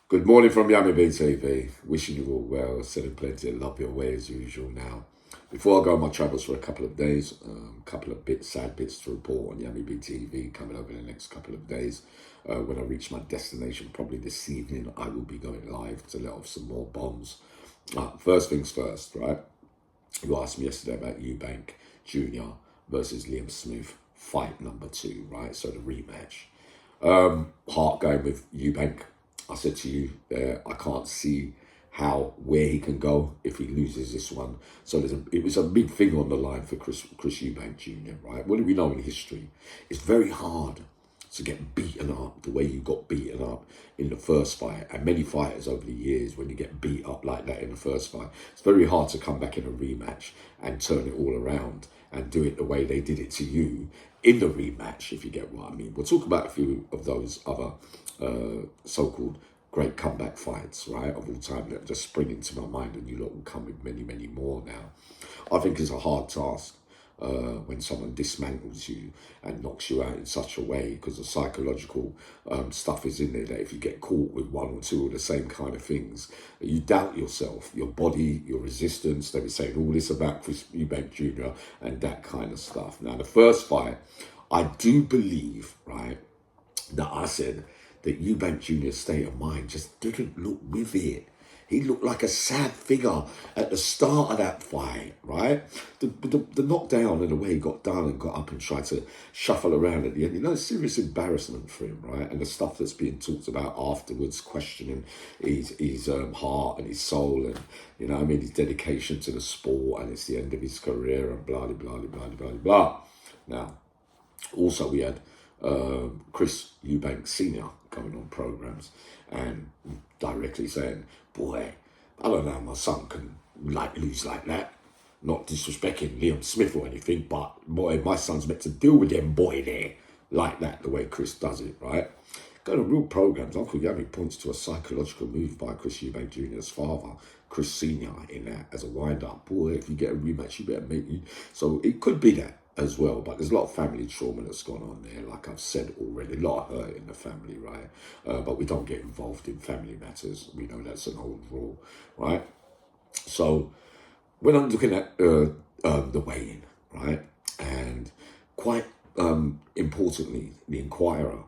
Good morning from Yummy TV. Wishing you all well, sending plenty of love your way as usual now. Before I go on my travels for a couple of days, couple of sad bits to report on Yummy TV coming over the next couple of days. When I reach my destination, probably this evening, I will be going live to let off some more bombs. First things first, right? You asked me yesterday about Eubank Jr. versus Liam Smith, fight number 2, right? So the rematch. Heart going with Eubank. I said to you, I can't see where he can go if he loses this one. So it was a big thing on the line for Chris Eubank Jr., right? What do we know in history? It's very hard to get beaten up the way you got beaten up in the first fight. And many fighters over the years, when you get beat up like that in the first fight, it's very hard to come back in a rematch and turn it all around and do it the way they did it to you in the rematch, if you get what I mean. We'll talk about a few of those other so-called great comeback fights, right, of all time that just spring into my mind, and you lot will come with many, many more now. I think it's a hard task when someone dismantles you and knocks you out in such a way, because the psychological stuff is in there that if you get caught with one or two of the same kind of things, you doubt yourself, your body, your resistance. They were saying all this about Chris Eubank Jr. and that kind of stuff. Now, the first fight, I do believe, right, that I said that Eubank Jr.'s state of mind just didn't look with it. He looked like a sad figure at the start of that fight, right? The knockdown and the way he got down and got up and tried to shuffle around at the end, it's serious embarrassment for him, right? And the stuff that's being talked about afterwards, questioning his heart and his soul and, his dedication to the sport, and it's the end of his career and blah, blah, blah, blah, blah, blah. Now, also we had Chris Eubank Sr. going on programs and directly saying, boy, I don't know how my son can lose like that. Not disrespecting Liam Smith or anything, but boy, my son's meant to deal with them boy there like that, the way Chris does it, right? Going on real programs, Uncle Yummy points to a psychological move by Chris Eubank Jr.'s father, Chris Sr., in that as a wind-up. Boy, if you get a rematch, you better make you. So it could be that as well, but there's a lot of family trauma that's gone on there, like I've said already, a lot of hurt in the family, right? But we don't get involved in family matters. We know that's an old rule, right? So when I'm looking at the weigh-in, right, and quite importantly, the Inquirer,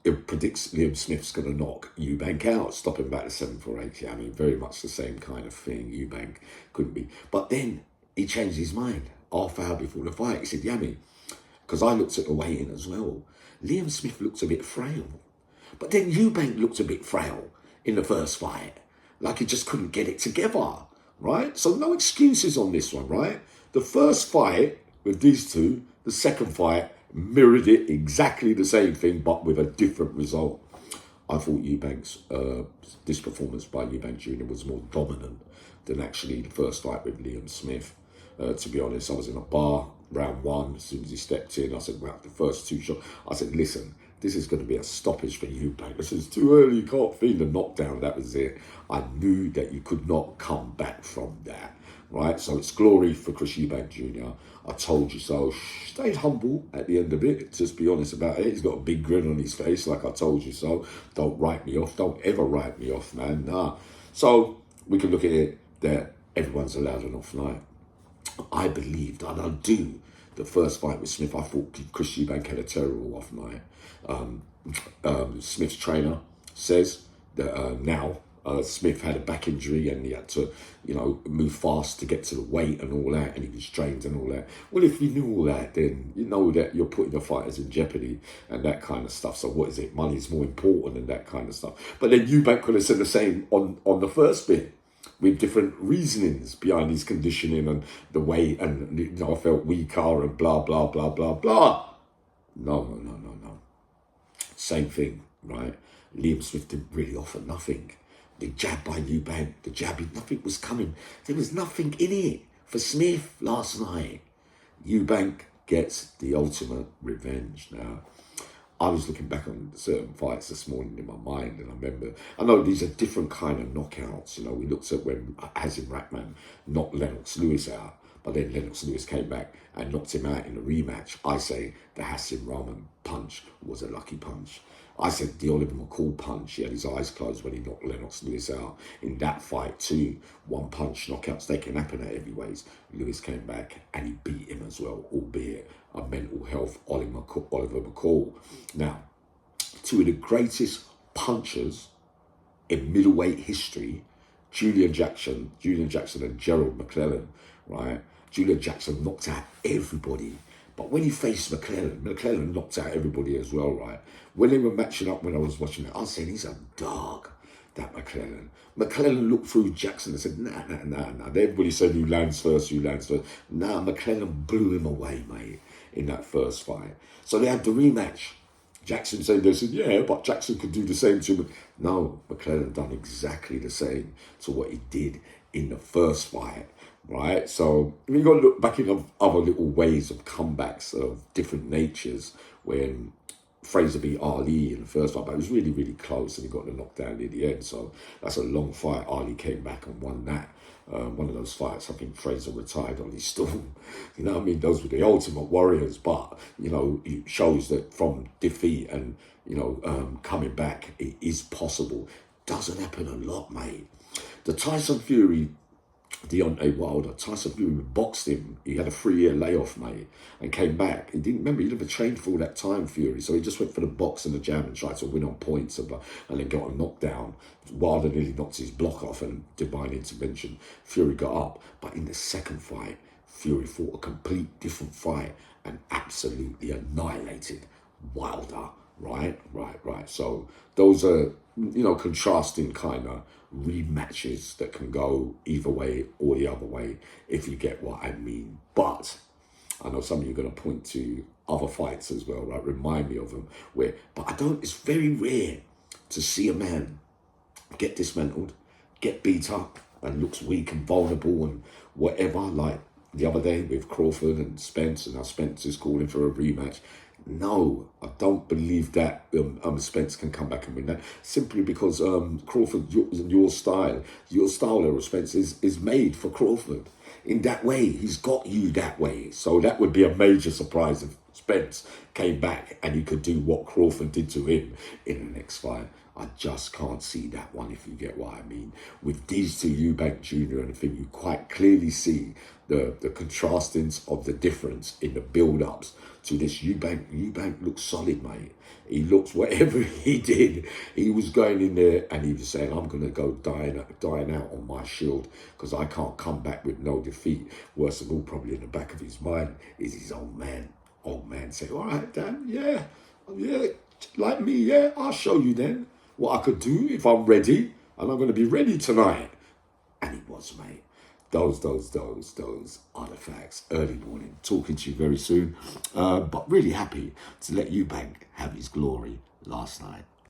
it predicts Liam Smith's going to knock Eubank out, stop him back to 7-4-8. Yeah, I mean, very much the same kind of thing. Eubank couldn't be. But then he changed his mind half hour before the fight. He said, Yummy, because I looked at the weigh-in as well, Liam Smith looks a bit frail. But then Eubank looked a bit frail in the first fight. Like he just couldn't get it together, right? So no excuses on this one, right? The first fight with these two, the second fight, mirrored it, exactly the same thing, but with a different result. I thought this performance by Eubank Jr. was more dominant than actually the first fight with Liam Smith. To be honest, I was in a bar, round one, as soon as he stepped in, I said, well, the first two shots, I said, listen, this is going to be a stoppage for Eubank. I said, it's too early, you can't feel the knockdown, that was it. I knew that you could not come back from that, right? So it's glory for Chris Eubank Jr. I told you so. Stayed humble at the end of it, just be honest about it. He's got a big grin on his face, like I told you so. Don't write me off, don't ever write me off, man, nah. So we can look at it that everyone's allowed an off night. I believed, and I do, the first fight with Smith, I thought Chris Eubank had a terrible off night. Smith's trainer says that now Smith had a back injury and he had to, move fast to get to the weight and all that, and he was strained and all that. Well, if you knew all that, then you know that you're putting your fighters in jeopardy and that kind of stuff. So what is it? Money's more important and that kind of stuff. But then Eubank could have said the same on the first bit, with different reasonings behind his conditioning and the weight, and I felt weaker and blah, blah, blah, blah, blah. No. Same thing, right? Liam Smith didn't really offer nothing. The jab by Eubank, nothing was coming. There was nothing in it for Smith last night. Eubank gets the ultimate revenge now. I was looking back on certain fights this morning in my mind, and I know these are different kind of knockouts. We looked at when Hazim Rahman knocked Lennox Lewis out, but then Lennox Lewis came back and knocked him out in a rematch. I say the Hazim Rahman punch was a lucky punch. I said the Oliver McCall punch, he had his eyes closed when he knocked Lennox Lewis out. In that fight too, one punch knockouts, they can happen at heavyweights. Lewis came back and he beat him as well, albeit a mental health Oliver McCall. Now, two of the greatest punchers in middleweight history, Julian Jackson and Gerald McClellan, right? Julian Jackson knocked out everybody. But when he faced McClellan knocked out everybody as well, right? When they were matching up, when I was watching it, I was saying, he's a dog, that McClellan. McClellan looked through Jackson and said, nah. Everybody said, who lands first. Nah, McClellan blew him away, mate, in that first fight. So they had the rematch. Jackson said, yeah, but Jackson could do the same to him. No, McClellan done exactly the same to what he did in the first fight, right? So we've got to look back in other little ways of comebacks of different natures when Fraser beat Ali in the first fight, but it was really, really close and he got the knockdown in the end. So that's a long fight. Ali came back and won that. One of those fights, I think Fraser retired on his stool. You know what I mean? Those were the ultimate warriors, but, you know, it shows that from defeat and, you know, coming back, it is possible. Doesn't happen a lot, mate. The Tyson Fury, Deontay Wilder, Tyson Fury boxed him. He had a 3-year layoff, mate, and came back. He didn't remember, he never trained for all that time, Fury. So he just went for the box and the jab and tried to win on points and then got a knockdown. Wilder nearly knocked his block off and divine intervention. Fury got up. But in the second fight, Fury fought a complete different fight and absolutely annihilated Wilder. Right. So those are, you know, contrasting kind of rematches that can go either way or the other way, if you get what I mean. But I know some of you are going to point to other fights as well, right? Remind me of them. But I don't, it's very rare to see a man get dismantled, get beat up and looks weak and vulnerable and whatever, like the other day with Crawford and Spence, and now Spence is calling for a rematch. No, I don't believe that Spence can come back and win that, simply because Crawford, your style there, Spence, is made for Crawford. In that way, he's got you that way. So that would be a major surprise if Spence came back and he could do what Crawford did to him in the next fight. I just can't see that one, if you get what I mean. With these two, Eubank Jr. and I think you quite clearly see the contrastings of the difference in the build-ups to this. Eubank looks solid, mate. He looks, whatever he did, he was going in there and he was saying, I'm going to go dying out on my shield because I can't come back with no defeat. Worst of all, probably in the back of his mind is his old man. Old man saying, all right, Dan, yeah, like me, yeah, I'll show you then what I could do if I'm ready, and I'm going to be ready tonight. And he was, mate. Those are the facts. Early morning. Talking to you very soon. But really happy to let Eubank have his glory last night.